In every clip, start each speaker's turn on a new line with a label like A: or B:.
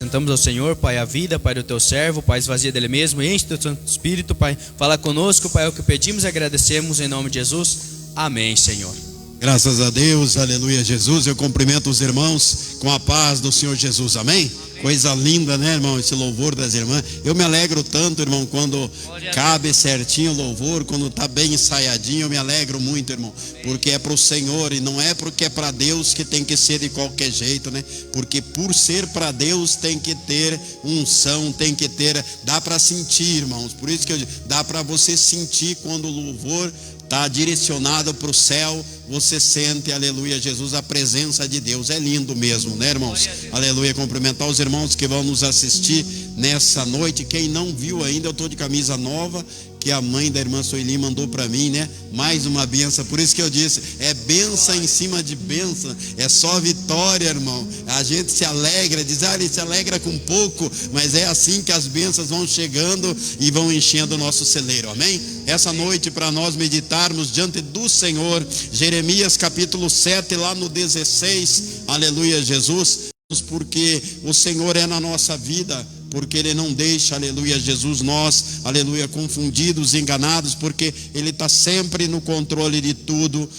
A: Apresentamos ao Senhor, Pai, a vida, Pai, do Teu servo, Pai, esvazia dele mesmo, enche do Teu Santo Espírito, Pai. Fala conosco, Pai, é o que pedimos e agradecemos em nome de Jesus. Amém, Senhor.
B: Graças a Deus, aleluia, Jesus. Eu cumprimento os irmãos com a paz do Senhor Jesus, amém? Coisa linda, né, irmão, esse louvor das irmãs. Eu me alegro tanto, irmão, quando cabe certinho o louvor, quando está bem ensaiadinho, eu me alegro muito, irmão, porque é para o Senhor e não é porque é para Deus que tem que ser de qualquer jeito, né? Porque por ser para Deus tem que ter unção, tem que ter, dá para sentir, irmãos. Por isso que eu digo, dá para você sentir quando o louvor está direcionado para o céu, você sente, aleluia, Jesus, a presença de Deus. É lindo mesmo, né, irmãos? Aleluia, cumprimentar os irmãos que vão nos assistir nessa noite. Quem não viu ainda, eu estou de camisa nova, que a mãe da irmã Sueli mandou para mim, né? Mais uma benção. Por isso que eu disse, é benção em cima de benção, é só vitória, irmão. A gente se alegra, diz, ele se alegra com pouco, mas é assim que as bênçãos vão chegando e vão enchendo o nosso celeiro, amém? Essa noite, para nós meditarmos diante do Senhor, Jeremias capítulo 7, lá no 16, aleluia, Jesus, porque o Senhor é na nossa vida, porque Ele não deixa, aleluia, Jesus, nós, aleluia, confundidos, enganados, porque Ele está sempre no controle de tudo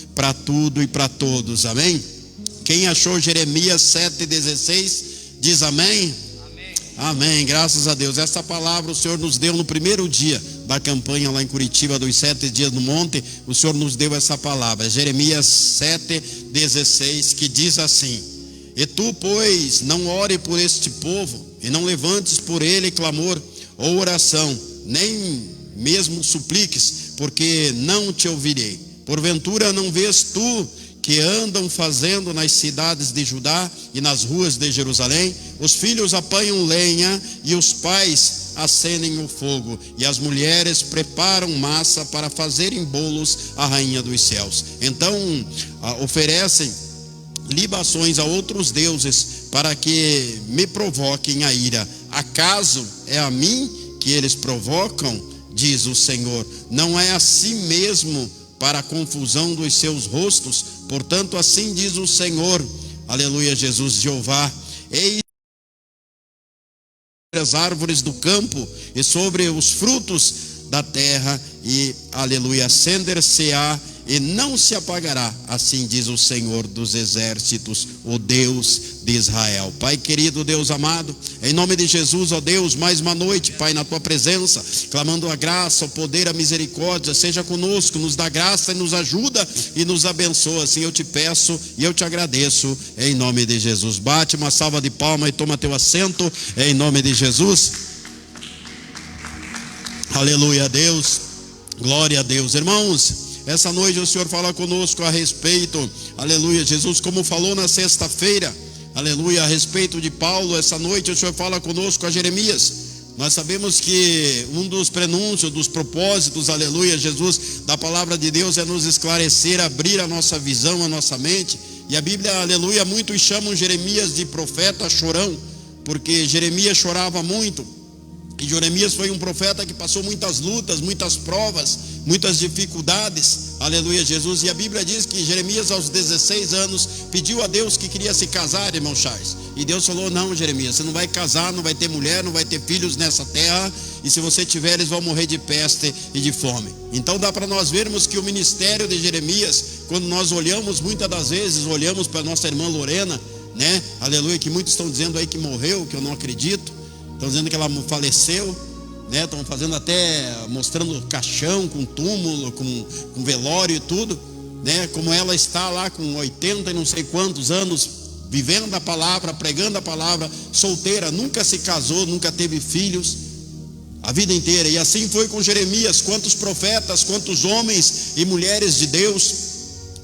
B: e para todos, amém? Quem achou Jeremias 7,16, diz amém? Amém, graças a Deus. Essa palavra o Senhor nos deu no primeiro dia da campanha lá em Curitiba, dos 7 dias no monte. O Senhor nos deu essa palavra, Jeremias 7,16, que diz assim: e tu, pois, não ore por este povo, e não levantes por ele clamor ou oração, nem mesmo supliques, porque não te ouvirei. Porventura não vês tu que andam fazendo nas cidades de Judá e nas ruas de Jerusalém? Os filhos apanham lenha e os pais acendem o fogo, e as mulheres preparam massa para fazerem bolos à rainha dos céus. Então oferecem libações a outros deuses para que me provoquem a ira. Acaso é a mim que eles provocam? Diz o Senhor. Não é a si mesmo para a confusão dos seus rostos? Portanto, assim diz o Senhor, aleluia, Jesus, Jeová: eis as árvores do campo e sobre os frutos da terra, e aleluia, acender-se-á e não se apagará, assim diz o Senhor dos exércitos, o Deus de Israel. Pai querido, Deus amado, em nome de Jesus, ó Deus, mais uma noite, Pai, na tua presença, clamando a graça, o poder, a misericórdia, seja conosco, nos dá graça e nos ajuda e nos abençoa. Assim eu te peço e eu te agradeço, em nome de Jesus. Bate uma salva de palmas e toma teu assento, em nome de Jesus. Aleluia a Deus, glória a Deus. Irmãos, essa noite o Senhor fala conosco a respeito, aleluia, Jesus, como falou na sexta-feira, aleluia, a respeito de Paulo. Essa noite o Senhor fala conosco a Jeremias. Nós sabemos que um dos prenúncios, dos propósitos, aleluia, Jesus, da palavra de Deus é nos esclarecer, abrir a nossa visão, a nossa mente. E a Bíblia, aleluia, muitos chamam Jeremias de profeta chorão, porque Jeremias chorava muito. E Jeremias foi um profeta que passou muitas lutas, muitas provas, muitas dificuldades, aleluia, Jesus. E a Bíblia diz que Jeremias, aos 16 anos, pediu a Deus que queria se casar, irmão Charles. E Deus falou: não, Jeremias, você não vai casar, não vai ter mulher, não vai ter filhos nessa terra, e se você tiver, eles vão morrer de peste e de fome. Então dá para nós vermos que o ministério de Jeremias, quando nós olhamos, muitas das vezes, olhamos para nossa irmã Lorena, né, aleluia, que muitos estão dizendo aí que morreu, que eu não acredito. Estão dizendo que ela faleceu, né? Estão fazendo até, mostrando caixão com túmulo, com velório e tudo, né? Como ela está lá com 80 e não sei quantos anos, vivendo a palavra, pregando a palavra, solteira, nunca se casou, nunca teve filhos, a vida inteira. E assim foi com Jeremias. Quantos profetas, quantos homens e mulheres de Deus,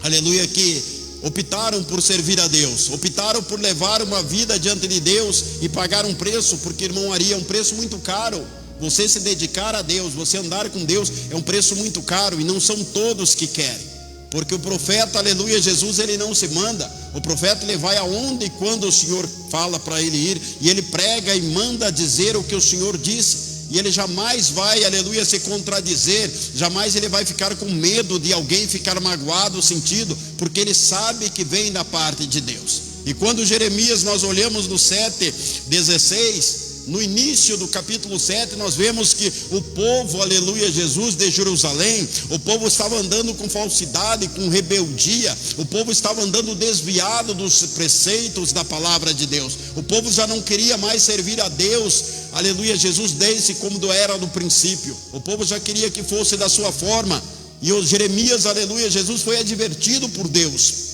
B: aleluia, que optaram por servir a Deus, optaram por levar uma vida diante de Deus e pagar um preço, porque, irmão Ari, é um preço muito caro. Você se dedicar a Deus, você andar com Deus, é um preço muito caro, e não são todos que querem, porque o profeta, aleluia, Jesus, ele não se manda. O profeta, ele vai aonde e quando o Senhor fala para ele ir, e ele prega e manda dizer o que o Senhor disse. E ele jamais vai, aleluia, se contradizer, jamais ele vai ficar com medo de alguém ficar magoado, sentido, porque ele sabe que vem da parte de Deus. E quando Jeremias, nós olhamos no 7:16, no início do capítulo 7, nós vemos que o povo, aleluia, Jesus, de Jerusalém, o povo estava andando com falsidade, com rebeldia, o povo estava andando desviado dos preceitos da palavra de Deus, o povo já não queria mais servir a Deus, aleluia, Jesus, desde como era no princípio, o povo já queria que fosse da sua forma, e o Jeremias, aleluia, Jesus foi advertido por Deus.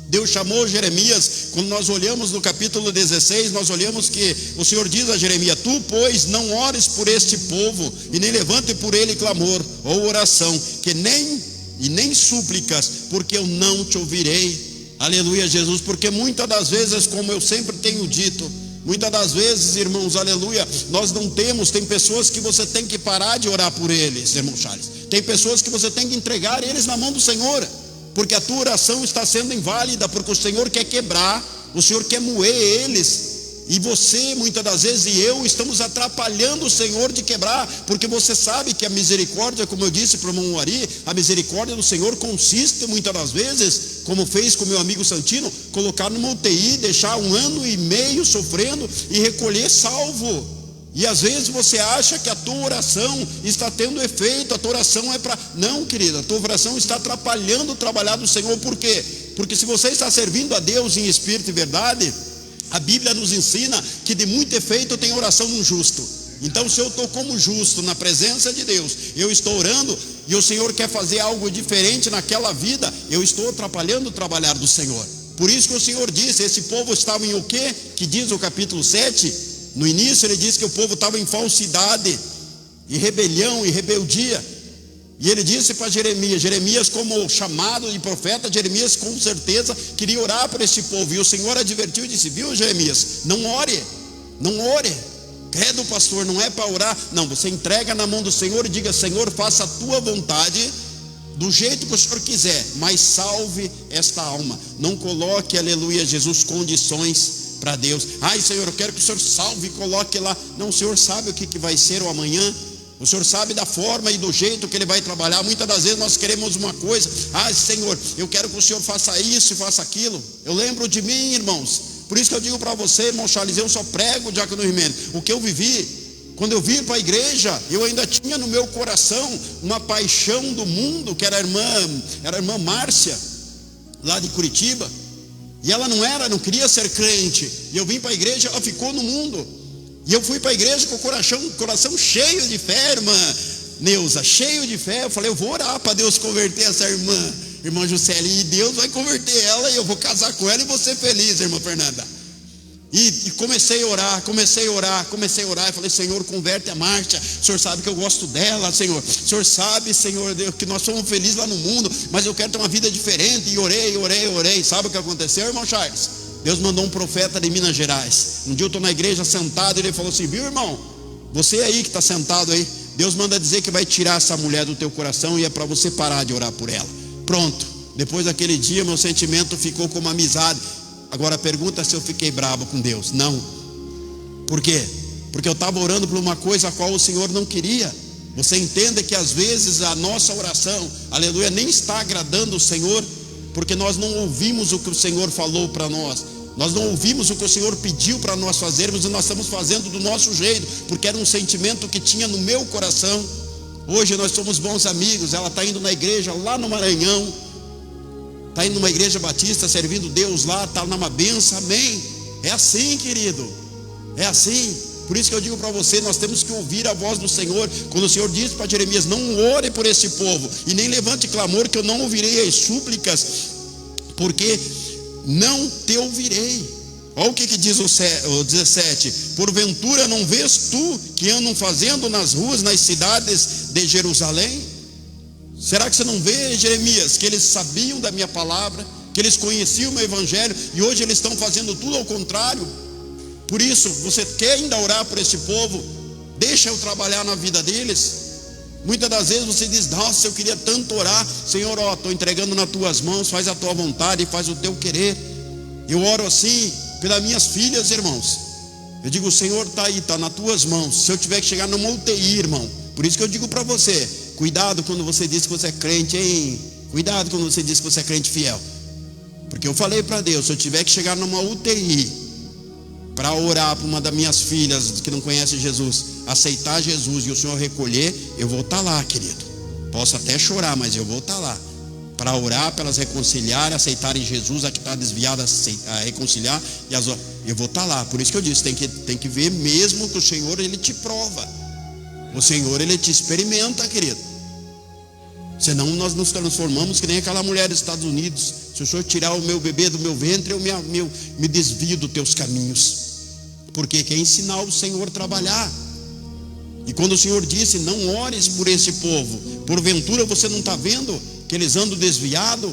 B: Deus chamou Jeremias. Quando nós olhamos no capítulo 16, nós olhamos que o Senhor diz a Jeremias: tu, pois, não ores por este povo, e nem levante por ele clamor ou oração, que nem súplicas, porque eu não te ouvirei. Aleluia, Jesus. Porque muitas das vezes, como eu sempre tenho dito, muitas das vezes, irmãos, aleluia, nós não temos, tem pessoas que você tem que parar de orar por eles, irmão Charles. Tem pessoas que você tem que entregar eles na mão do Senhor, porque a tua oração está sendo inválida, porque o Senhor quer quebrar, o Senhor quer moer eles, e você, muitas das vezes, e eu, estamos atrapalhando o Senhor de quebrar, porque você sabe que a misericórdia, como eu disse para o irmão Ari, a misericórdia do Senhor consiste, muitas das vezes, como fez com meu amigo Santino, colocar numa UTI, deixar 1 ano e meio sofrendo, e recolher salvo. E às vezes você acha que a tua oração está tendo efeito, a tua oração é para... Não, querida, a tua oração está atrapalhando o trabalhar do Senhor. Por quê? Porque se você está servindo a Deus em espírito e verdade, a Bíblia nos ensina que de muito efeito tem oração no justo. Então, se eu estou como justo na presença de Deus, eu estou orando e o Senhor quer fazer algo diferente naquela vida, eu estou atrapalhando o trabalhar do Senhor. Por isso que o Senhor disse, esse povo estava em o quê? Que diz o capítulo 7... No início ele diz que o povo estava em falsidade, em rebelião, em rebeldia. E ele disse para Jeremias, como chamado de profeta, Jeremias com certeza queria orar por esse povo. E o Senhor advertiu e disse: viu, Jeremias, não ore, não ore. Credo, pastor, não é para orar. Não, você entrega na mão do Senhor e diga: Senhor, faça a tua vontade, do jeito que o Senhor quiser, mas salve esta alma. Não coloque, aleluia, Jesus, condições para Deus. Ai, Senhor, eu quero que o Senhor salve e coloque lá. Não, o Senhor sabe o que vai ser o amanhã. O Senhor sabe da forma e do jeito que Ele vai trabalhar. Muitas das vezes nós queremos uma coisa. Ai, Senhor, eu quero que o Senhor faça isso e faça aquilo. Eu lembro de mim, irmãos. Por isso que eu digo para você, irmão Charles, eu só prego, Diácono Rimeno, o que eu vivi. Quando eu vim para a igreja, eu ainda tinha no meu coração uma paixão do mundo, que era a irmã Márcia, lá de Curitiba. E ela não queria ser crente. E eu vim para a igreja, ela ficou no mundo. E eu fui para a igreja com o coração cheio de fé, irmã Neuza, cheio de fé. Eu falei: eu vou orar para Deus converter essa irmã Juscelia, e Deus vai converter ela, e eu vou casar com ela e vou ser feliz, irmã Fernanda. E comecei a orar. E falei: Senhor, converte a Márcia. O Senhor sabe que eu gosto dela, Senhor. O Senhor sabe, Senhor Deus, que nós somos felizes lá no mundo, mas eu quero ter uma vida diferente. E orei. Sabe o que aconteceu, irmão Charles? Deus mandou um profeta de Minas Gerais. Um dia eu estou na igreja sentado, e ele falou assim: viu, irmão, você aí que está sentado aí, Deus manda dizer que vai tirar essa mulher do teu coração, e é para você parar de orar por ela. Pronto. Depois daquele dia, meu sentimento ficou como amizade. Agora pergunta se eu fiquei bravo com Deus. Não. Por quê? Porque eu estava orando por uma coisa a qual o Senhor não queria. Você entende que às vezes a nossa oração, aleluia, nem está agradando o Senhor, porque nós não ouvimos o que o Senhor falou para nós. Nós não ouvimos o que o Senhor pediu para nós fazermos, e nós estamos fazendo do nosso jeito, porque era um sentimento que tinha no meu coração. Hoje nós somos bons amigos. Ela está indo na igreja lá no Maranhão, está indo numa igreja batista, servindo Deus lá, está numa benção, amém. É assim, querido, é assim. Por isso que eu digo para você, nós temos que ouvir a voz do Senhor. Quando o Senhor disse para Jeremias: não ore por esse povo, e nem levante clamor, que eu não ouvirei as súplicas, porque não te ouvirei. Olha o que diz o 17: porventura não vês tu que andam fazendo nas ruas, nas cidades de Jerusalém? Será que você não vê, Jeremias, que eles sabiam da minha palavra, que eles conheciam o meu evangelho, e hoje eles estão fazendo tudo ao contrário? Por isso, você quer ainda orar por esse povo? Deixa eu trabalhar na vida deles. Muitas das vezes você diz: nossa, eu queria tanto orar. Senhor, estou entregando nas tuas mãos, faz a tua vontade, faz o teu querer. Eu oro assim pelas minhas filhas, irmãos. Eu digo: o Senhor está aí, está nas tuas mãos. Se eu tiver que chegar numa UTI, irmão, por isso que eu digo para você: cuidado quando você diz que você é crente, hein? Cuidado quando você diz que você é crente fiel. Porque eu falei para Deus, se eu tiver que chegar numa UTI para orar para uma das minhas filhas que não conhece Jesus, aceitar Jesus e o Senhor recolher, eu vou estar lá, querido. Posso até chorar, mas eu vou estar lá para orar, para elas reconciliarem, aceitarem Jesus, a que está desviada a reconciliar, eu vou estar lá. Por isso que eu disse, tem que ver mesmo que o Senhor, Ele te prova, o Senhor, Ele te experimenta, querido. Senão nós nos transformamos que nem aquela mulher dos Estados Unidos. Se o Senhor tirar o meu bebê do meu ventre, eu me desvio dos teus caminhos. Porque quer ensinar o Senhor a trabalhar. E quando o Senhor disse, não ores por esse povo, porventura você não está vendo que eles andam desviados,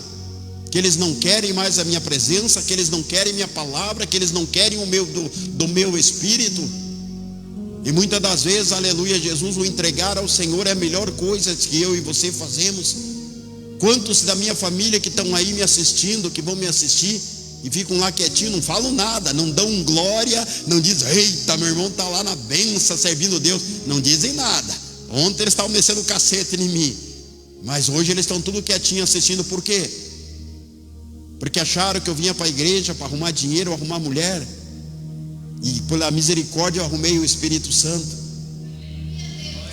B: que eles não querem mais a minha presença, que eles não querem minha palavra, que eles não querem do meu espírito. E muitas das vezes, aleluia, Jesus, o entregar ao Senhor é a melhor coisa que eu e você fazemos. Quantos da minha família que estão aí me assistindo, que vão me assistir e ficam lá quietinho, não falam nada, não dão glória, não dizem, eita, meu irmão está lá na benção servindo Deus, não dizem nada. Ontem eles estavam mexendo o cacete em mim, mas hoje eles estão tudo quietinho assistindo. Por quê? Porque acharam que eu vinha para a igreja para arrumar dinheiro, arrumar mulher, e pela misericórdia eu arrumei o Espírito Santo.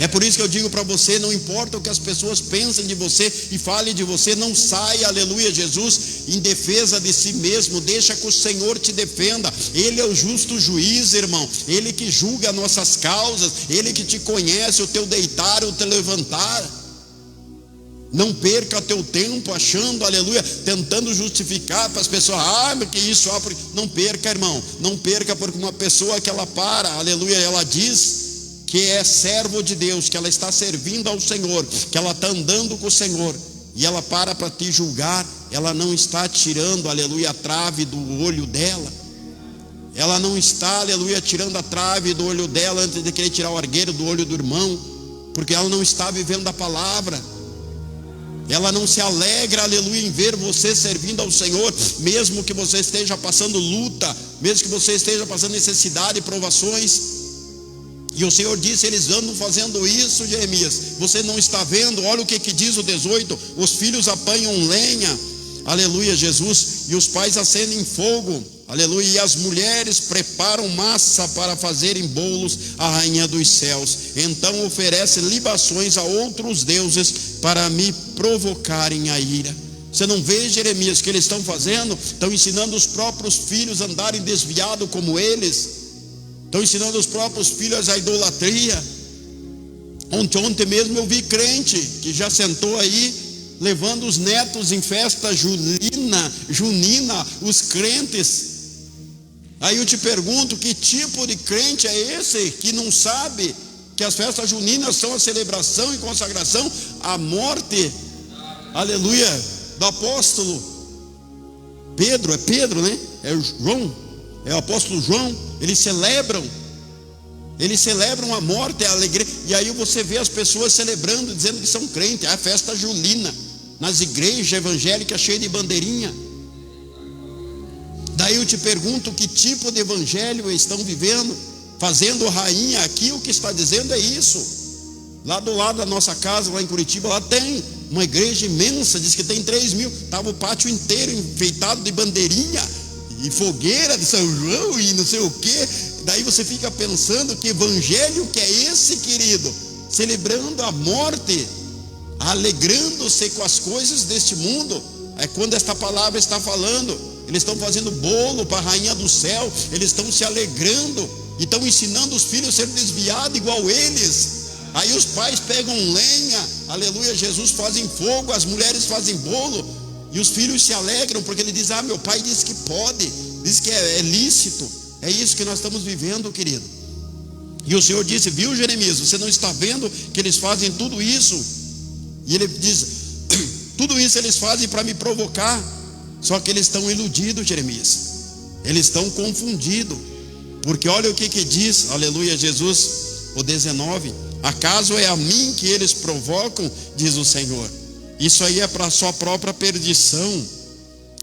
B: É por isso que eu digo para você, não importa o que as pessoas pensem de você e falem de você, não saia, aleluia, Jesus, em defesa de si mesmo. Deixa que o Senhor te defenda. Ele é o justo juiz, irmão. Ele que julga nossas causas, Ele que te conhece, o teu deitar, o teu levantar. Não perca teu tempo achando, aleluia, tentando justificar para as pessoas, que isso, não perca, irmão, não perca, porque uma pessoa que ela para, aleluia, ela diz que é servo de Deus, que ela está servindo ao Senhor, que ela está andando com o Senhor, e ela para te julgar, ela não está tirando, aleluia, a trave do olho dela, ela não está, aleluia, tirando a trave do olho dela antes de querer tirar o argueiro do olho do irmão, porque ela não está vivendo a palavra. Ela não se alegra, aleluia, em ver você servindo ao Senhor, mesmo que você esteja passando luta, mesmo que você esteja passando necessidade e provações. E o Senhor disse, eles andam fazendo isso, Jeremias, você não está vendo? Olha o que diz o 18, os filhos apanham lenha, aleluia, Jesus, e os pais acendem fogo, aleluia, e as mulheres preparam massa para fazerem bolos à rainha dos céus. Então oferece libações a outros deuses para me provocarem a ira. Você não vê, Jeremias, o que eles estão fazendo? Estão ensinando os próprios filhos a andarem desviados como eles. Estão ensinando os próprios filhos a idolatria. Ontem mesmo eu vi crente que já sentou aí levando os netos em festa junina, os crentes. Aí eu te pergunto, que tipo de crente é esse que não sabe que as festas juninas são a celebração e consagração à morte, aleluia, do apóstolo Pedro, é Pedro, né? É o João, é o apóstolo João. Eles celebram a morte, a alegria. E aí você vê as pessoas celebrando, dizendo que são crentes. É a festa julina nas igrejas evangélicas cheias de bandeirinha. Daí eu te pergunto, que tipo de evangelho estão vivendo? Fazendo rainha. Aqui o que está dizendo é isso. Lá do lado da nossa casa, lá em Curitiba, lá tem uma igreja imensa, diz que tem 3.000, estava o pátio inteiro enfeitado de bandeirinha e fogueira de São João e não sei o que. Daí você fica pensando, que evangelho que é esse, querido? Celebrando a morte, alegrando-se com as coisas deste mundo. É quando esta palavra está falando, eles estão fazendo bolo para a rainha do céu, eles estão se alegrando e estão ensinando os filhos a ser desviados igual eles. Aí os pais pegam lenha, aleluia, Jesus, fazem fogo, as mulheres fazem bolo, e os filhos se alegram, porque ele diz, meu pai disse que pode, diz que é lícito. É isso que nós estamos vivendo, querido. E o Senhor disse, viu, Jeremias, você não está vendo que eles fazem tudo isso? E ele diz, tudo isso eles fazem para me provocar. Só que eles estão iludidos, Jeremias, eles estão confundidos, porque olha o que diz, aleluia, Jesus, o 19, acaso é a mim que eles provocam, diz o Senhor. Isso aí é para a sua própria perdição,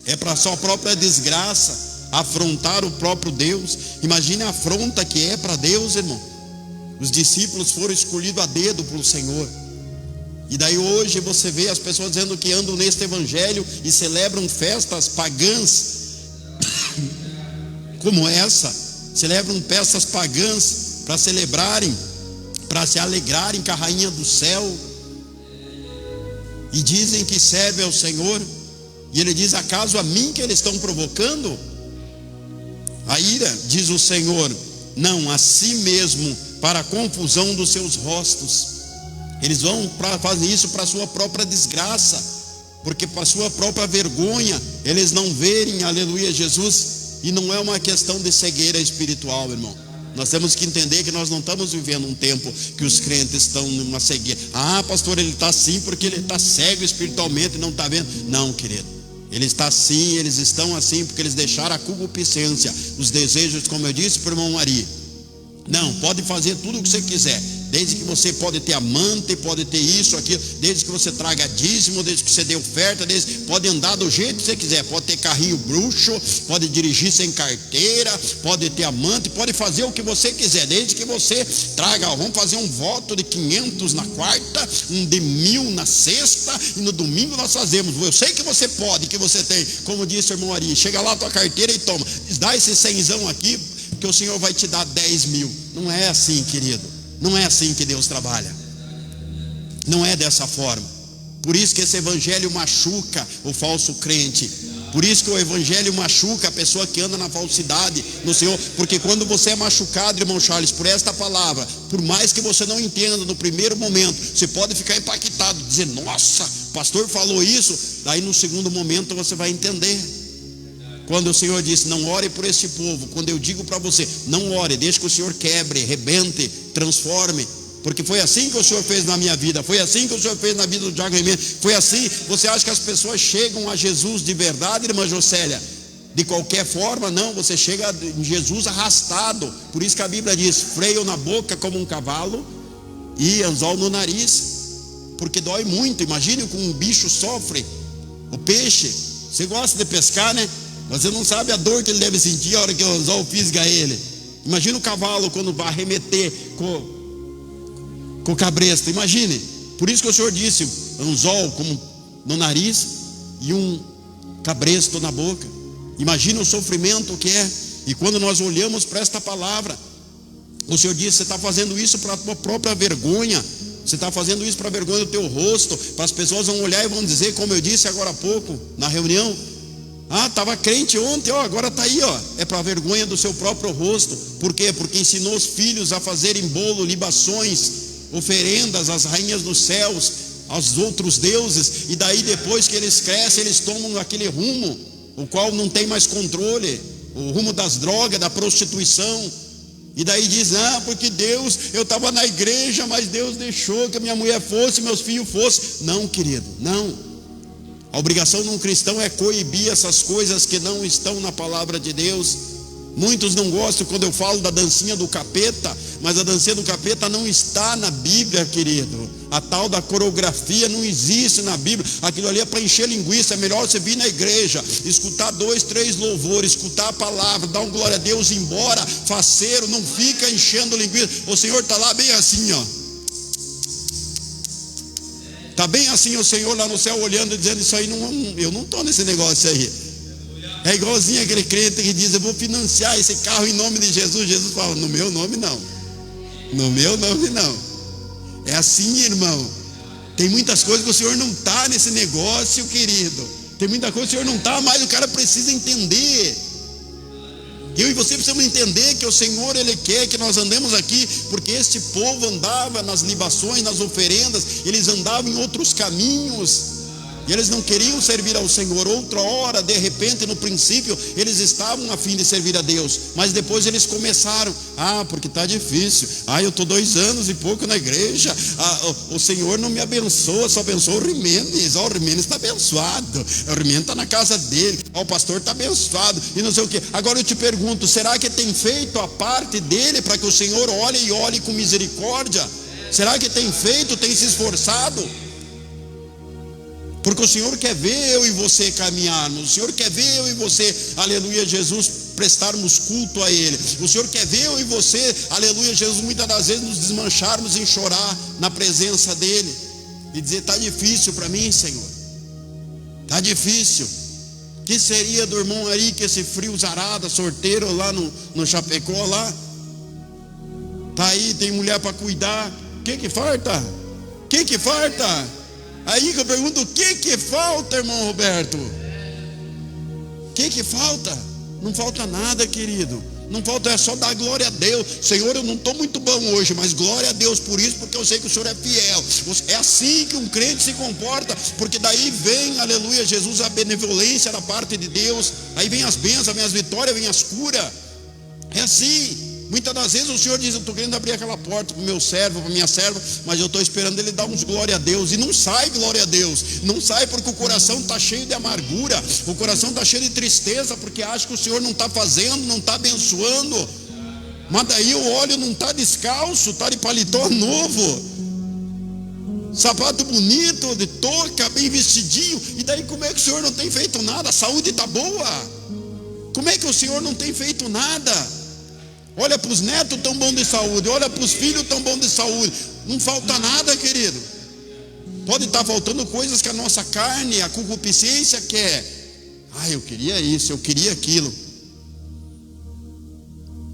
B: é para a sua própria desgraça, afrontar o próprio Deus. Imagine a afronta que é para Deus, irmão. Os discípulos foram escolhidos a dedo pelo Senhor. E daí hoje você vê as pessoas dizendo que andam neste evangelho e celebram festas pagãs como essa, celebram festas pagãs para celebrarem, para se alegrarem com a rainha do céu, e dizem que servem ao Senhor. E ele diz: acaso a mim que eles estão provocando a ira? Diz o Senhor: não, a si mesmo, para a confusão dos seus rostos. Eles vão fazer isso para a sua própria desgraça, porque para a sua própria vergonha, eles não verem, aleluia, Jesus. E não é uma questão de cegueira espiritual, irmão. Nós temos que entender que nós não estamos vivendo um tempo que os crentes estão numa cegueira. Ah, pastor, ele está assim porque ele está cego espiritualmente e não está vendo. Não, querido, ele está assim, eles estão assim porque eles deixaram a concupiscência, os desejos, como eu disse para o irmão Ari. Não, pode fazer tudo o que você quiser, desde que você pode ter amante, pode ter isso, aquilo, desde que você traga dízimo, desde que você dê oferta, pode andar do jeito que você quiser, pode ter carrinho bruxo, pode dirigir sem carteira, pode ter amante, pode fazer o que você quiser, desde que você traga, vamos fazer um voto de 500 na quarta, um de 1000 na sexta, e no domingo nós fazemos. Eu sei que você pode, que você tem, como disse o irmão Ari, chega lá a tua carteira e toma, dá esse 100zão aqui, que o Senhor vai te dar 10.000. Não é assim, querido. Não é assim que Deus trabalha. Não é dessa forma. Por isso que esse evangelho machuca o falso crente. Por isso que o evangelho machuca a pessoa que anda na falsidade no Senhor. Porque quando você é machucado, irmão Charles, por esta palavra, por mais que você não entenda no primeiro momento, você pode ficar impactado, dizer: nossa, o pastor falou isso. Daí no segundo momento você vai entender. Quando o Senhor disse: não ore por esse povo, quando eu digo para você: não ore, deixe que o Senhor quebre, rebente, transforme, porque foi assim que o Senhor fez na minha vida, foi assim que o Senhor fez na vida do Diácono Jimenez, foi assim. Você acha que as pessoas chegam a Jesus de verdade, irmã Jocélia? De qualquer forma? Não, você chega em Jesus arrastado. Por isso que a Bíblia diz: freio na boca como um cavalo e anzol no nariz, porque dói muito. Imagine como um bicho sofre. O peixe, você gosta de pescar, né? Você não sabe a dor que ele deve sentir a hora que o anzol fisga ele. Imagina o cavalo quando vai arremeter com o cabresto. Imagine. Por isso que o Senhor disse: anzol como no nariz e um cabresto na boca. Imagina o sofrimento que é. E quando nós olhamos para esta palavra, o Senhor disse: você está fazendo isso para a tua própria vergonha. Você está fazendo isso para a vergonha do teu rosto. Para as pessoas vão olhar e vão dizer, como eu disse agora há pouco na reunião: ah, estava crente ontem, ó, agora está aí, ó. É para a vergonha do seu próprio rosto. Por quê? Porque ensinou os filhos a fazerem bolo, libações, oferendas às rainhas dos céus, aos outros deuses. E daí depois que eles crescem, eles tomam aquele rumo, o qual não tem mais controle, o rumo das drogas, da prostituição. E daí diz: ah, porque Deus, eu estava na igreja, mas Deus deixou que a minha mulher fosse, meus filhos fossem. Não, querido, não. A obrigação de um cristão é coibir essas coisas que não estão na palavra de Deus. Muitos não gostam quando eu falo da dancinha do capeta, mas a dancinha do capeta não está na Bíblia, querido. A tal da coreografia não existe na Bíblia. Aquilo ali é para encher linguiça. É melhor você vir na igreja, escutar 2, 3 louvores, escutar a palavra, dar um glória a Deus e ir embora. Faceiro, não fica enchendo linguiça. O Senhor está lá bem assim, ó. Está bem assim o Senhor lá no céu olhando e dizendo: isso aí não, eu não estou nesse negócio aí. É igualzinho aquele crente que diz: eu vou financiar esse carro em nome de Jesus. Jesus fala: no meu nome não. No meu nome não. É assim, irmão. Tem muitas coisas que o Senhor não está nesse negócio, querido. Tem muita coisa que o Senhor não está, mas o cara precisa entender. Eu e você precisamos entender que o Senhor, Ele quer que nós andemos aqui, porque este povo andava nas libações, nas oferendas, eles andavam em outros caminhos, e eles não queriam servir ao Senhor. Outra hora, de repente, no princípio, eles estavam a fim de servir a Deus, mas depois eles começaram: ah, porque está difícil, ah, eu estou 2 anos e pouco na igreja, o Senhor não me abençoa, só abençoa o Jimenez. O Jimenez está abençoado, o Jimenez está na casa dele, o pastor está abençoado, e não sei o que. Agora eu te pergunto: será que tem feito a parte dele para que o Senhor olhe com misericórdia? Será que tem feito, tem se esforçado? Porque o Senhor quer ver eu e você caminharmos. O Senhor quer ver eu e você, aleluia Jesus, prestarmos culto a Ele. O Senhor quer ver eu e você, aleluia Jesus, muitas das vezes nos desmancharmos em chorar na presença dEle. e dizer: está difícil para mim, Senhor, está difícil. Que seria do irmão Ari, que esse frio zarada, sorteiro lá no Chapecó lá, tá aí, tem mulher para cuidar, o que falta? O que falta? Aí que eu pergunto: o que falta, irmão Roberto? O que falta? Não falta nada, querido. Não falta, é só dar glória a Deus. Senhor, eu não estou muito bom hoje, mas glória a Deus por isso, porque eu sei que o Senhor é fiel. É assim que um crente se comporta, porque daí vem, aleluia, Jesus, a benevolência da parte de Deus. Aí vem as bênçãos, vem as vitórias, vem as curas. É assim. Muitas das vezes o Senhor diz: eu estou querendo abrir aquela porta para o meu servo, para a minha serva, mas eu estou esperando ele dar uns glória a Deus. E não sai glória a Deus. Não sai, porque o coração está cheio de amargura, o coração está cheio de tristeza, porque acha que o Senhor não está fazendo, não está abençoando. Mas daí o óleo não está descalço, está de paletó novo, sapato bonito, de touca, bem vestidinho. E daí como é que o Senhor não tem feito nada? A saúde está boa. Como é que o Senhor não tem feito nada? Olha para os netos tão bom de saúde, olha para os filhos tão bom de saúde. Não falta nada, querido. Pode estar faltando coisas que a nossa carne, a concupiscência quer. Eu queria isso, eu queria aquilo.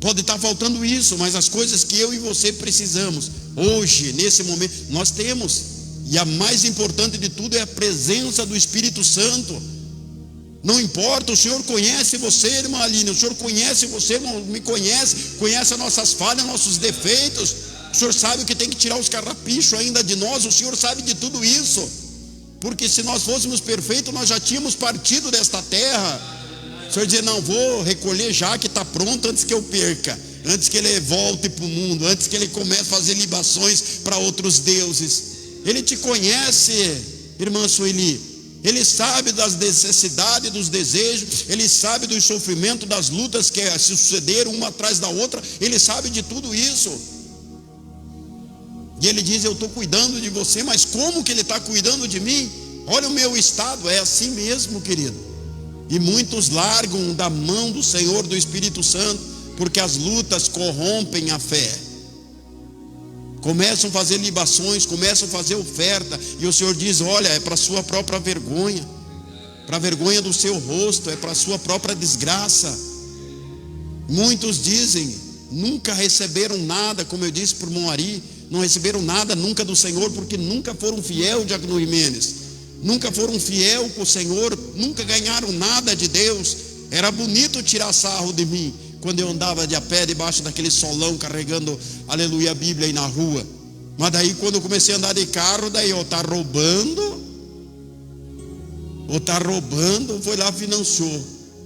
B: Pode estar faltando isso, mas as coisas que eu e você precisamos hoje, nesse momento, nós temos. E a mais importante de tudo é a presença do Espírito Santo. Não importa, o Senhor conhece você, irmã Aline, o Senhor conhece você, irmão, me conhece as nossas falhas, nossos defeitos. O Senhor sabe o que tem que tirar os carrapichos ainda de nós. O Senhor sabe de tudo isso, porque se nós fôssemos perfeitos, nós já tínhamos partido desta terra. O Senhor dizia: não, vou recolher já que está pronto, antes que eu perca, antes que ele volte para o mundo, antes que ele comece a fazer libações para outros deuses. Ele te conhece, irmã Sueli. Ele sabe das necessidades, dos desejos. Ele sabe dos sofrimentos, das lutas que se sucederam uma atrás da outra. Ele sabe de tudo isso. E ele diz: eu estou cuidando de você. Mas como que ele está cuidando de mim? Olha o meu estado. É assim mesmo, querido. E muitos largam da mão do Senhor, do Espírito Santo, porque as lutas corrompem a fé. Começam a fazer libações, começam a fazer oferta, e o Senhor diz: olha, é para a sua própria vergonha, para a vergonha do seu rosto, é para a sua própria desgraça. Muitos dizem, nunca receberam nada, como eu disse para o irmão Ari, não receberam nada nunca do Senhor, porque nunca foram fiel, Diácono Jimenez, nunca foram fiel com o Senhor, nunca ganharam nada de Deus. Era bonito tirar sarro de mim quando eu andava de a pé debaixo daquele solão, carregando, aleluia, a Bíblia aí na rua. Mas daí quando eu comecei a andar de carro, daí tá roubando, foi lá, financiou.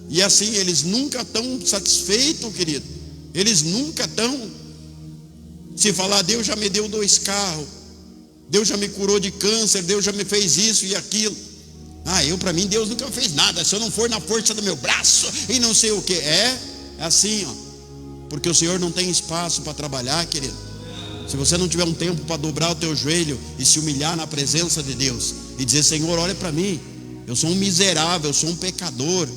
B: E assim, eles nunca estão satisfeitos, querido. Eles nunca estão. Se falar: Deus já me deu 2 carros, Deus já me curou de câncer, Deus já me fez isso e aquilo. Para mim Deus nunca fez nada, se eu não for na força do meu braço e não sei o que. É assim, porque o Senhor não tem espaço para trabalhar, querido. Se você não tiver um tempo para dobrar o teu joelho e se humilhar na presença de Deus e dizer: Senhor, olha para mim, eu sou um miserável, eu sou um pecador,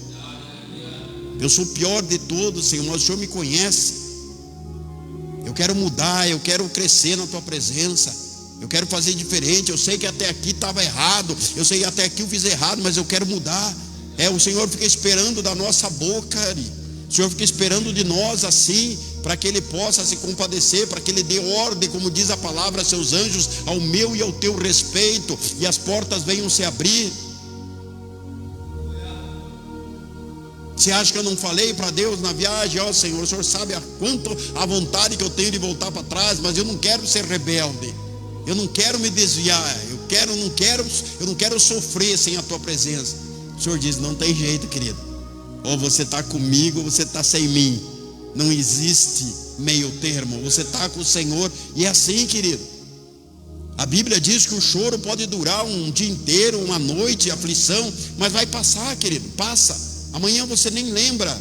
B: eu sou o pior de todos, Senhor, mas o Senhor me conhece. Eu quero mudar, eu quero crescer na tua presença, eu quero fazer diferente. Eu sei que até aqui estava errado, eu sei que até aqui eu fiz errado, mas eu quero mudar. O Senhor fica esperando da nossa boca, o Senhor fica esperando de nós assim, para que Ele possa se compadecer, para que Ele dê ordem, como diz a palavra, a seus anjos, ao meu e ao teu respeito, e as portas venham se abrir. Você acha que eu não falei para Deus na viagem: ó Senhor, o Senhor sabe a vontade que eu tenho de voltar para trás, mas eu não quero ser rebelde, eu não quero me desviar, eu não quero sofrer sem a tua presença. O Senhor diz: não tem jeito, querido. Ou você está comigo, ou você está sem mim. Não existe meio termo. Você está com o Senhor, e é assim, querido. A Bíblia diz que o choro pode durar um dia inteiro, uma noite, aflição, mas vai passar, querido, passa. Amanhã você nem lembra.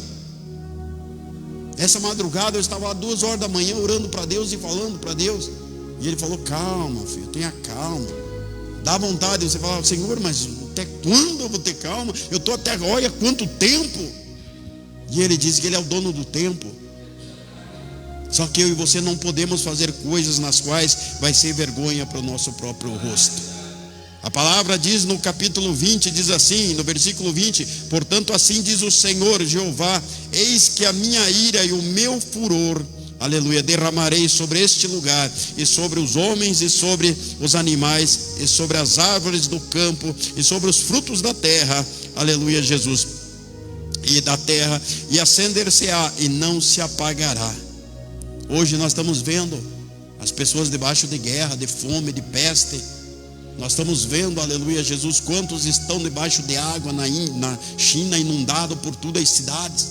B: Essa madrugada eu estava às 2 horas da manhã orando para Deus e falando para Deus, e Ele falou: calma, filho, tenha calma. Dá vontade de você falar: Senhor, mas até quando eu vou ter calma? Eu estou até, olha quanto tempo. E Ele diz que Ele é o dono do tempo. Só que eu e você não podemos fazer coisas nas quais vai ser vergonha para o nosso próprio rosto. A palavra diz no capítulo 20, diz assim, no versículo 20: portanto assim diz o Senhor Jeová, eis que a minha ira e o meu furor, aleluia, derramarei sobre este lugar, e sobre os homens, e sobre os animais, e sobre as árvores do campo, e sobre os frutos da terra, aleluia, Jesus, e da terra, e acender-se-á, e não se apagará. Hoje nós estamos vendo as pessoas debaixo de guerra, de fome, de peste. Nós estamos vendo, aleluia, Jesus, quantos estão debaixo de água na China, inundado por todas as cidades.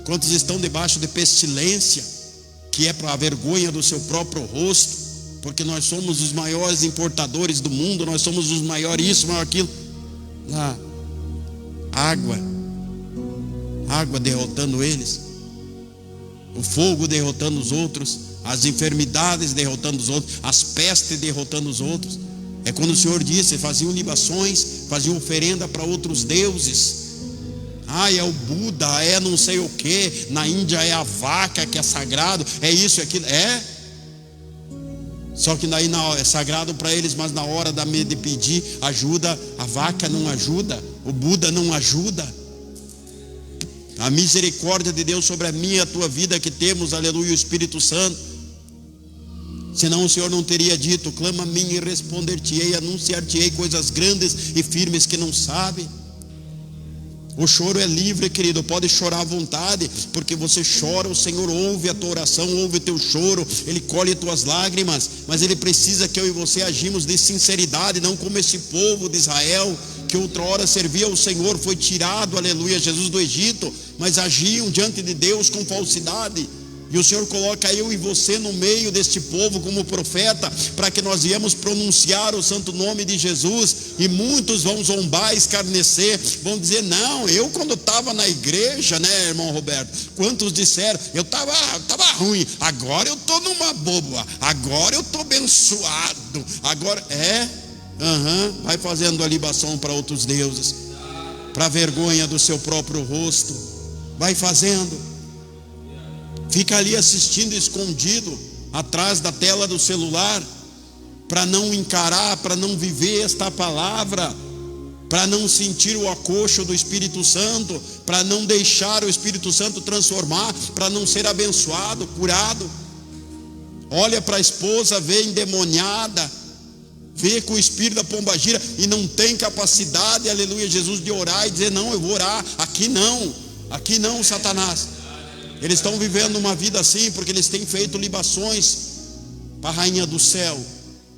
B: Quantos estão debaixo de pestilência, que é para a vergonha do seu próprio rosto, porque nós somos os maiores importadores do mundo, nós somos os maiores isso, maior aquilo. Lá, água derrotando eles, o fogo derrotando os outros, as enfermidades derrotando os outros, as pestes derrotando os outros. É quando o Senhor disse, faziam libações, faziam oferenda para outros deuses. É o Buda, é não sei o que. Na Índia é a vaca que é sagrado, é isso, é aquilo, é. Só que daí é sagrado para eles, mas na hora de pedir ajuda, a vaca não ajuda, o Buda não ajuda. A misericórdia de Deus sobre a minha e a tua vida que temos, aleluia, o Espírito Santo. Senão o Senhor não teria dito, clama a mim e responder-te-ei, anunciar-te-ei coisas grandes e firmes que não sabe. O choro é livre, querido, pode chorar à vontade, porque você chora, o Senhor ouve a tua oração, ouve o teu choro, Ele colhe tuas lágrimas, mas Ele precisa que eu e você agimos de sinceridade, não como esse povo de Israel, que outra hora servia ao Senhor, foi tirado, aleluia, Jesus do Egito, mas agiam diante de Deus com falsidade. E o Senhor coloca eu e você no meio deste povo como profeta, para que nós viemos pronunciar o santo nome de Jesus. E muitos vão zombar, escarnecer, vão dizer, não, eu quando estava na igreja, né, irmão Roberto, quantos disseram, eu estava ruim, agora eu estou numa boa, agora eu estou abençoado, agora, vai fazendo a libação para outros deuses, para vergonha do seu próprio rosto, vai fazendo. Fica ali assistindo escondido atrás da tela do celular, para não encarar, para não viver esta palavra, para não sentir o acolcho do Espírito Santo, para não deixar o Espírito Santo transformar, para não ser abençoado, curado. Olha para a esposa, vê endemoniada, vê com o espírito da pombagira e não tem capacidade, aleluia, Jesus, de orar e dizer, não, eu vou orar, aqui não, Satanás. Eles estão vivendo uma vida assim, porque eles têm feito libações para a rainha do céu.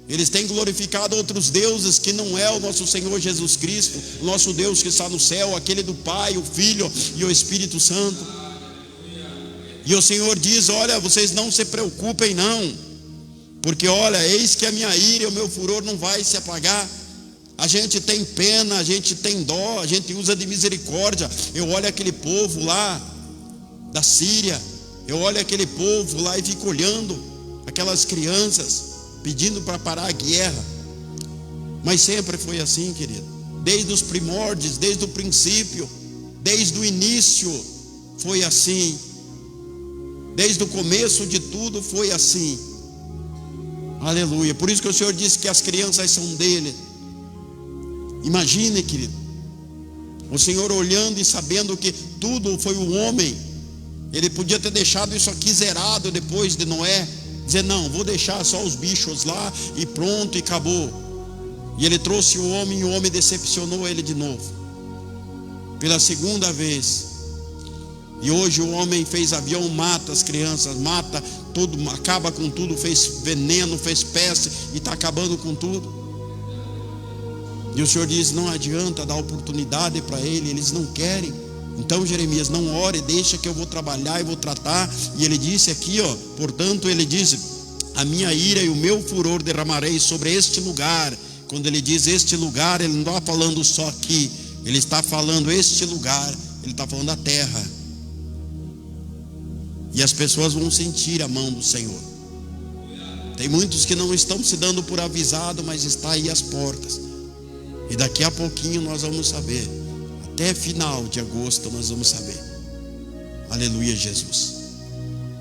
B: Eles têm glorificado outros deuses que não é o nosso Senhor Jesus Cristo, o nosso Deus que está no céu, aquele do Pai, o Filho e o Espírito Santo. E o Senhor diz, olha, vocês não se preocupem não, porque olha, eis que a minha ira e o meu furor não vai se apagar. A gente tem pena, a gente tem dó, a gente usa de misericórdia. Eu olho aquele povo lá da Síria, eu olho aquele povo lá e fico olhando aquelas crianças pedindo para parar a guerra. Mas sempre foi assim, querido, desde os primórdios, desde o princípio, desde o início foi assim, desde o começo de tudo foi assim, aleluia. Por isso que o Senhor disse que as crianças são dele. Imagine, querido, o Senhor olhando e sabendo que tudo foi o homem. Ele podia ter deixado isso aqui zerado depois de Noé, dizer, não, vou deixar só os bichos lá e pronto, e acabou. E ele trouxe o homem e o homem decepcionou ele de novo, pela segunda vez. E hoje o homem fez avião, mata as crianças, mata tudo, acaba com tudo, fez veneno, fez peste e está acabando com tudo. E o Senhor diz, não adianta dar oportunidade para eles não querem. Então Jeremias, não ore, deixa que eu vou trabalhar e vou tratar. E ele disse aqui, portanto ele diz, a minha ira e o meu furor derramarei sobre este lugar. Quando ele diz este lugar, ele não está falando só aqui, ele está falando este lugar, ele está falando a terra. E as pessoas vão sentir a mão do Senhor. Tem muitos que não estão se dando por avisado, mas está aí às portas. E daqui a pouquinho nós vamos saber. Até final de agosto nós vamos saber. Aleluia, Jesus.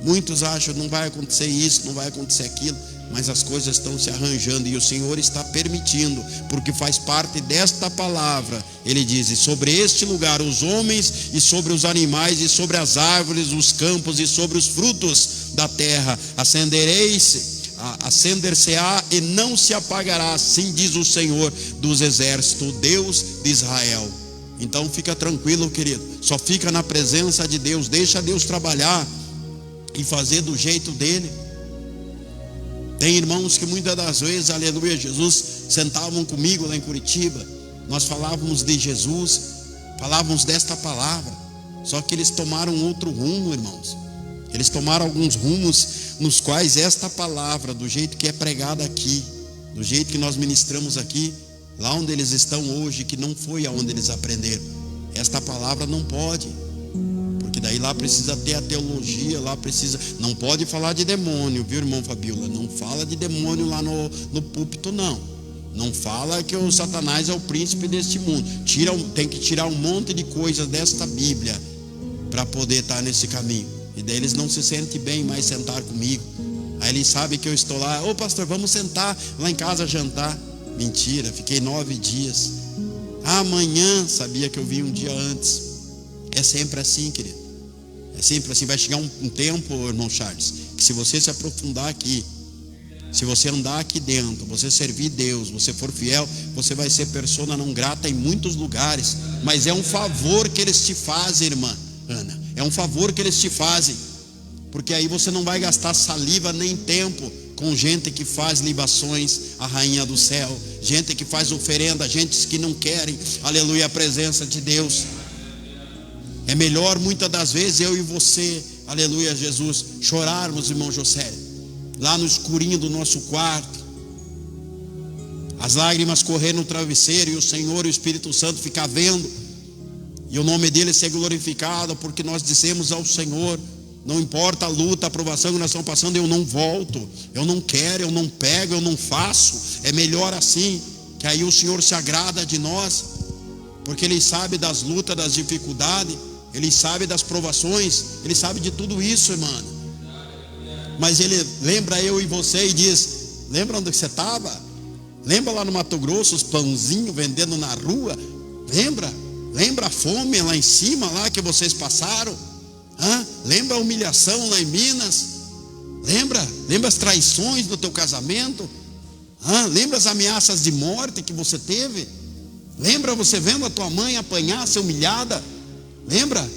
B: Muitos acham, não vai acontecer isso, não vai acontecer aquilo, mas as coisas estão se arranjando e o Senhor está permitindo, porque faz parte desta palavra. Ele diz: e sobre este lugar os homens, e sobre os animais, e sobre as árvores, os campos, e sobre os frutos da terra acender-se-á e não se apagará, assim diz o Senhor dos exércitos, o Deus de Israel. Então fica tranquilo, querido, só fica na presença de Deus, deixa Deus trabalhar e fazer do jeito dele. Tem irmãos que muitas das vezes, aleluia, Jesus, sentavam comigo lá em Curitiba, nós falávamos de Jesus, falávamos desta palavra, só que eles tomaram outro rumo, irmãos. Eles tomaram alguns rumos nos quais esta palavra, do jeito que é pregada aqui, do jeito que nós ministramos aqui, lá onde eles estão hoje, que não foi aonde eles aprenderam, esta palavra não pode, porque daí lá precisa ter a teologia, lá precisa, não pode falar de demônio, viu, irmão Fabiola? Não fala de demônio lá no púlpito, não fala que o Satanás é o príncipe deste mundo. Tem que tirar um monte de coisas desta Bíblia para poder estar nesse caminho. E daí eles não se sentem bem mais sentar comigo. Aí eles sabem que eu estou lá: ô pastor, vamos sentar lá em casa jantar. Mentira, fiquei 9 dias. Amanhã, sabia que eu vim um dia antes. É sempre assim, querido. É sempre assim. Vai chegar um tempo, irmão Charles, que se você se aprofundar aqui, se você andar aqui dentro, você servir Deus, você for fiel, você vai ser persona não grata em muitos lugares. Mas é um favor que eles te fazem, irmã Ana. É um favor que eles te fazem, porque aí você não vai gastar saliva nem tempo com gente que faz libações à rainha do céu, gente que faz oferenda, gente que não querem, aleluia, a presença de Deus. É melhor muitas das vezes eu e você, aleluia, Jesus, chorarmos, irmão José, lá no escurinho do nosso quarto, as lágrimas correr no travesseiro, e o Senhor e o Espírito Santo ficar vendo, e o nome dele ser glorificado, porque nós dissemos ao Senhor: não importa a luta, a provação que nós estamos passando, eu não volto, eu não quero, eu não pego, eu não faço. É melhor assim, que aí o Senhor se agrada de nós, porque Ele sabe das lutas, das dificuldades, Ele sabe das provações, Ele sabe de tudo isso, irmão. Mas Ele lembra eu e você e diz: lembra onde você estava? Lembra lá no Mato Grosso, os pãozinhos vendendo na rua? Lembra a fome lá em cima, lá que vocês passaram? Lembra a humilhação lá em Minas? Lembra as traições do teu casamento? Lembra as ameaças de morte que você teve? Lembra você vendo a tua mãe apanhar, ser humilhada? Lembra?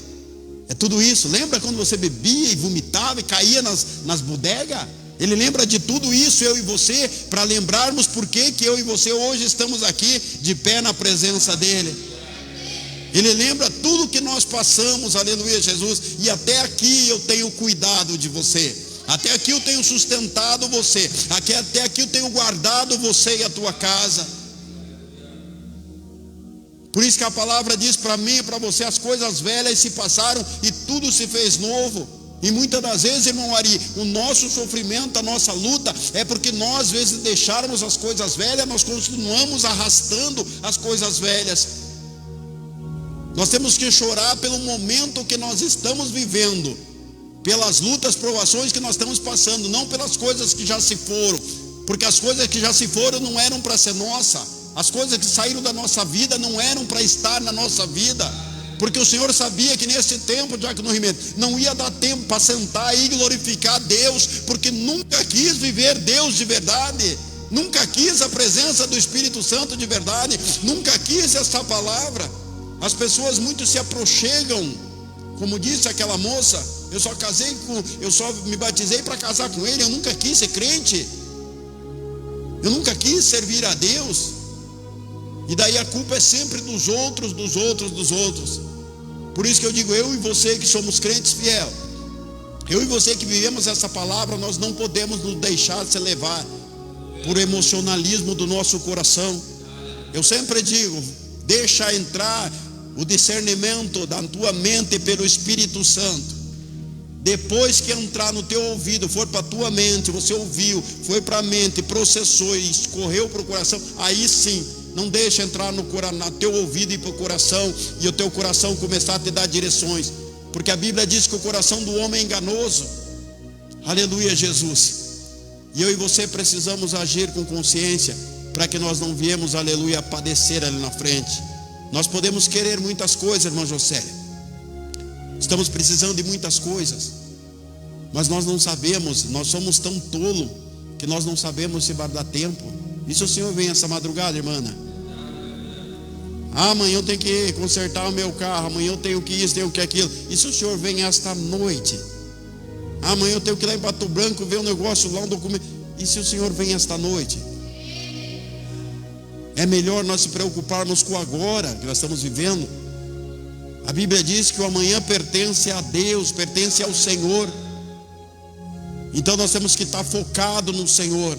B: É tudo isso. Lembra quando você bebia e vomitava e caía nas bodegas? Ele lembra de tudo isso, eu e você, para lembrarmos por que eu e você hoje estamos aqui de pé na presença dele. Ele lembra tudo que nós passamos, aleluia, Jesus. E até aqui eu tenho cuidado de você, até aqui eu tenho sustentado você, até aqui eu tenho guardado você e a tua casa. Por isso que a palavra diz para mim e para você: as coisas velhas se passaram e tudo se fez novo. E muitas das vezes, irmão Ari, o nosso sofrimento, a nossa luta, é porque nós, às vezes, deixarmos as coisas velhas, nós continuamos arrastando as coisas velhas. Nós temos que chorar pelo momento que nós estamos vivendo, pelas lutas, provações que nós estamos passando, não pelas coisas que já se foram, porque as coisas que já se foram não eram para ser nossa, as coisas que saíram da nossa vida não eram para estar na nossa vida, porque o Senhor sabia que nesse tempo, Diácono Rimeiro, não ia dar tempo para sentar e glorificar Deus, porque nunca quis viver Deus de verdade, nunca quis a presença do Espírito Santo de verdade, nunca quis essa palavra. As pessoas muito se aproximam, como disse aquela moça: eu só me batizei para casar com ele, eu nunca quis ser crente, eu nunca quis servir a Deus. E daí a culpa é sempre dos outros. Por isso que eu digo, eu e você que somos crentes fiel, eu e você que vivemos essa palavra, nós não podemos nos deixar se levar por emocionalismo do nosso coração. Eu sempre digo, deixa entrar o discernimento da tua mente pelo Espírito Santo. Depois que entrar no teu ouvido, for para a tua mente, você ouviu, foi para a mente, processou e escorreu para o coração, aí sim, não deixa entrar no teu ouvido e para o coração, e o teu coração começar a te dar direções, porque a Bíblia diz que o coração do homem é enganoso. Aleluia, Jesus. E eu e você precisamos agir com consciência, para que nós não viemos, aleluia, padecer ali na frente. Nós podemos querer muitas coisas, irmã Jocélia. Estamos precisando de muitas coisas, mas nós não sabemos, nós somos tão tolos, que nós não sabemos se vai dar tempo. E se o Senhor vem essa madrugada, irmã? Amanhã eu tenho que consertar o meu carro, amanhã eu tenho que isso, tenho que aquilo. E se o Senhor vem esta noite? Amanhã eu tenho que ir lá em Pato Branco ver um negócio lá, um documento. E se o Senhor vem esta noite? É melhor nós se preocuparmos com o agora que nós estamos vivendo. A Bíblia diz que o amanhã pertence a Deus, pertence ao Senhor. Então nós temos que estar focados no Senhor.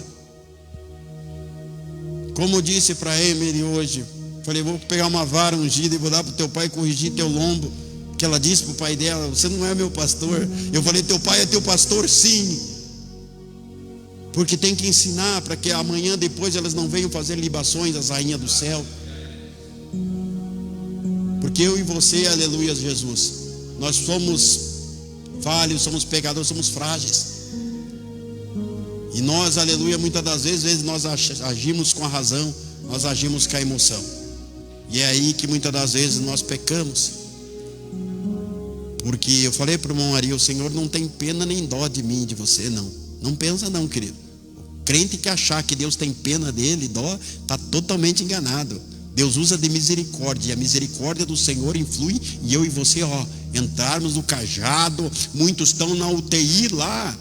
B: Como eu disse para Emily hoje, falei, vou pegar uma vara ungida e vou dar para o teu pai corrigir teu lombo. Que ela disse para o pai dela, você não é meu pastor. Eu falei, teu pai é teu pastor, sim. Porque tem que ensinar, para que amanhã depois elas não venham fazer libações às rainhas do céu. Porque eu e você, aleluia, Jesus, nós somos falhos, somos pecadores, somos frágeis. E nós, aleluia, muitas das vezes nós agimos com a razão, nós agimos com a emoção. E é aí que muitas das vezes nós pecamos. Porque eu falei para o irmão Ari, o Senhor não tem pena nem dó de mim, de você, não. Não pensa não, querido. O crente que achar que Deus tem pena dele, dó, está totalmente enganado. Deus usa de misericórdia, e a misericórdia do Senhor influi, e eu e você, entrarmos no cajado. Muitos estão na UTI lá,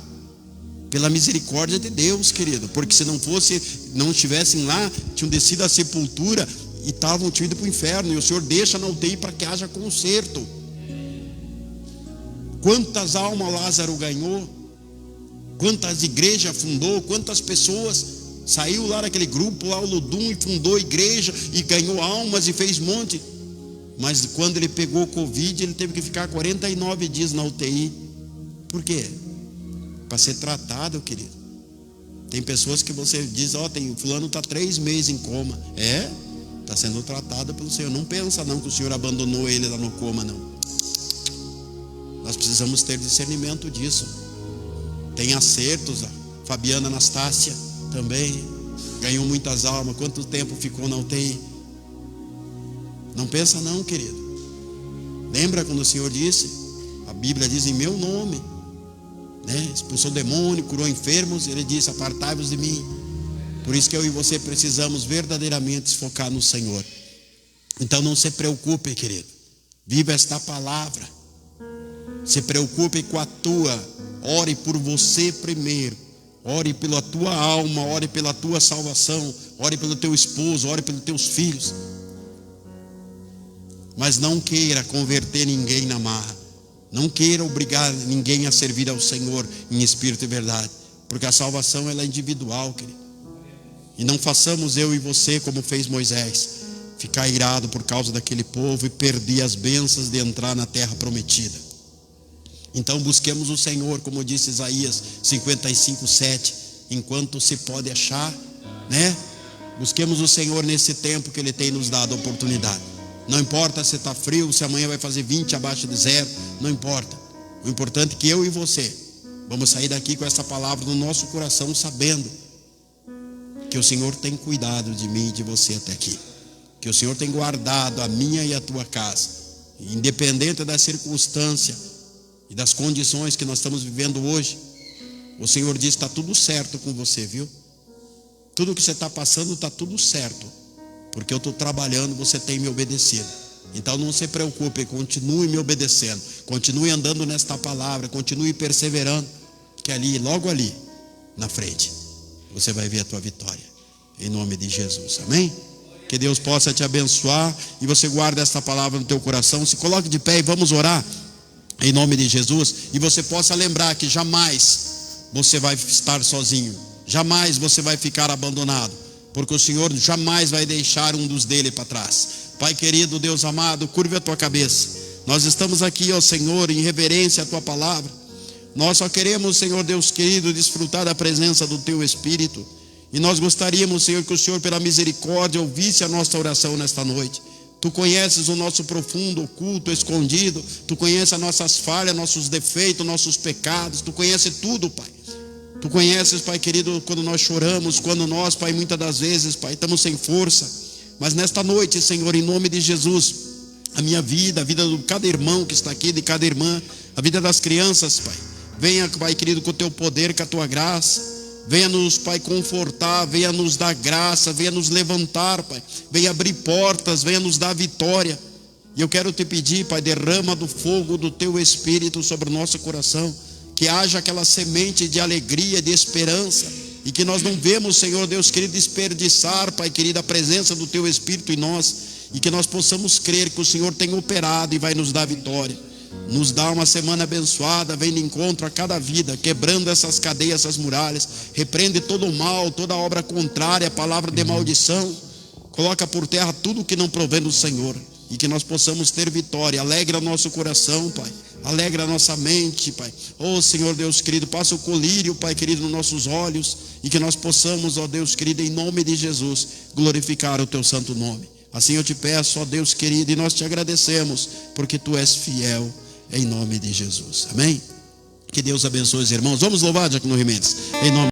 B: pela misericórdia de Deus, querido. Porque se não estivessem lá, tinham descido à sepultura e estavam indo para o inferno. E o Senhor deixa na UTI para que haja conserto. Quantas almas Lázaro ganhou? Quantas igrejas fundou? Quantas pessoas saiu lá daquele grupo lá, o Ludum, e fundou igreja e ganhou almas e fez monte. Mas quando ele pegou Covid, ele teve que ficar 49 dias na UTI. Por quê? Para ser tratado, querido. Tem pessoas que você diz, tem fulano está 3 meses em coma. Está sendo tratado pelo Senhor. Não pensa não que o Senhor abandonou ele lá no coma, não. Nós precisamos ter discernimento disso. Tem acertos. A Fabiana Anastácia também ganhou muitas almas. Quanto tempo ficou na UTI? Não pensa não, querido. Lembra quando o Senhor disse? A Bíblia diz em meu nome, né? Expulsou demônio, curou enfermos. Ele disse, apartai-vos de mim. Por isso que eu e você precisamos verdadeiramente focar no Senhor. Então não se preocupe, querido. Viva esta palavra. Se preocupe com a tua. Ore por você primeiro. Ore pela tua alma. Ore pela tua salvação. Ore pelo teu esposo. Ore pelos teus filhos. Mas não queira converter ninguém na marra. Não queira obrigar ninguém a servir ao Senhor em espírito e verdade. Porque a salvação ela é individual, querido. E não façamos eu e você como fez Moisés. Ficar irado por causa daquele povo e perder as bênçãos de entrar na terra prometida. Então busquemos o Senhor, como disse Isaías 55:7, enquanto se pode achar, né? Busquemos o Senhor nesse tempo que Ele tem nos dado a oportunidade. Não importa se está frio, se amanhã vai fazer 20 abaixo de 0, não importa. O importante é que eu e você vamos sair daqui com essa palavra no nosso coração, sabendo que o Senhor tem cuidado de mim e de você até aqui. Que o Senhor tem guardado a minha e a tua casa, independente da circunstância e das condições que nós estamos vivendo hoje. O Senhor diz, está tudo certo com você, viu? Tudo que você está passando está tudo certo, porque eu estou trabalhando, você tem me obedecido. Então não se preocupe, continue me obedecendo, continue andando nesta palavra, continue perseverando, que ali, logo ali, na frente, você vai ver a tua vitória, em nome de Jesus, amém? Que Deus possa te abençoar, e você guarda esta palavra no teu coração. Se coloque de pé e vamos orar, em nome de Jesus, e você possa lembrar que jamais você vai estar sozinho, jamais você vai ficar abandonado, porque o Senhor jamais vai deixar um dos dele para trás. Pai querido, Deus amado, curve a tua cabeça. Nós estamos aqui, ó Senhor, em reverência à tua palavra. Nós só queremos, Senhor Deus querido, desfrutar da presença do teu Espírito, e nós gostaríamos, Senhor, que o Senhor pela misericórdia ouvisse a nossa oração nesta noite. Tu conheces o nosso profundo, oculto, escondido. Tu conheces as nossas falhas, nossos defeitos, nossos pecados. Tu conheces tudo, Pai. Tu conheces, Pai querido, quando nós choramos, quando nós, Pai, muitas das vezes, Pai, estamos sem força. Mas nesta noite, Senhor, em nome de Jesus, a minha vida, a vida de cada irmão que está aqui, de cada irmã, a vida das crianças, Pai, venha, Pai querido, com o Teu poder, com a Tua graça. Venha nos, Pai, confortar, venha nos dar graça, venha nos levantar, Pai. Venha abrir portas, venha nos dar vitória. E eu quero te pedir, Pai, derrama do fogo do Teu Espírito sobre o nosso coração. Que haja aquela semente de alegria, de esperança. E que nós não vemos, Senhor Deus querido, desperdiçar, Pai querido, a presença do Teu Espírito em nós. E que nós possamos crer que o Senhor tem operado e vai nos dar vitória. Nos dá uma semana abençoada, vem de encontro a cada vida, quebrando essas cadeias, essas muralhas. Repreende todo o mal, toda obra contrária, palavra de maldição. Coloca por terra tudo que não provém do Senhor. E que nós possamos ter vitória. Alegra nosso coração, Pai. Alegra a nossa mente, Pai. Oh, Senhor Deus querido, passa o colírio, Pai querido, nos nossos olhos. E que nós possamos, ó Deus querido, em nome de Jesus, glorificar o Teu santo nome. Assim eu te peço, ó Deus querido, e nós te agradecemos, porque Tu és fiel. Em nome de Jesus, amém? Que Deus abençoe os irmãos. Vamos louvar, Diácono Mendes, em nome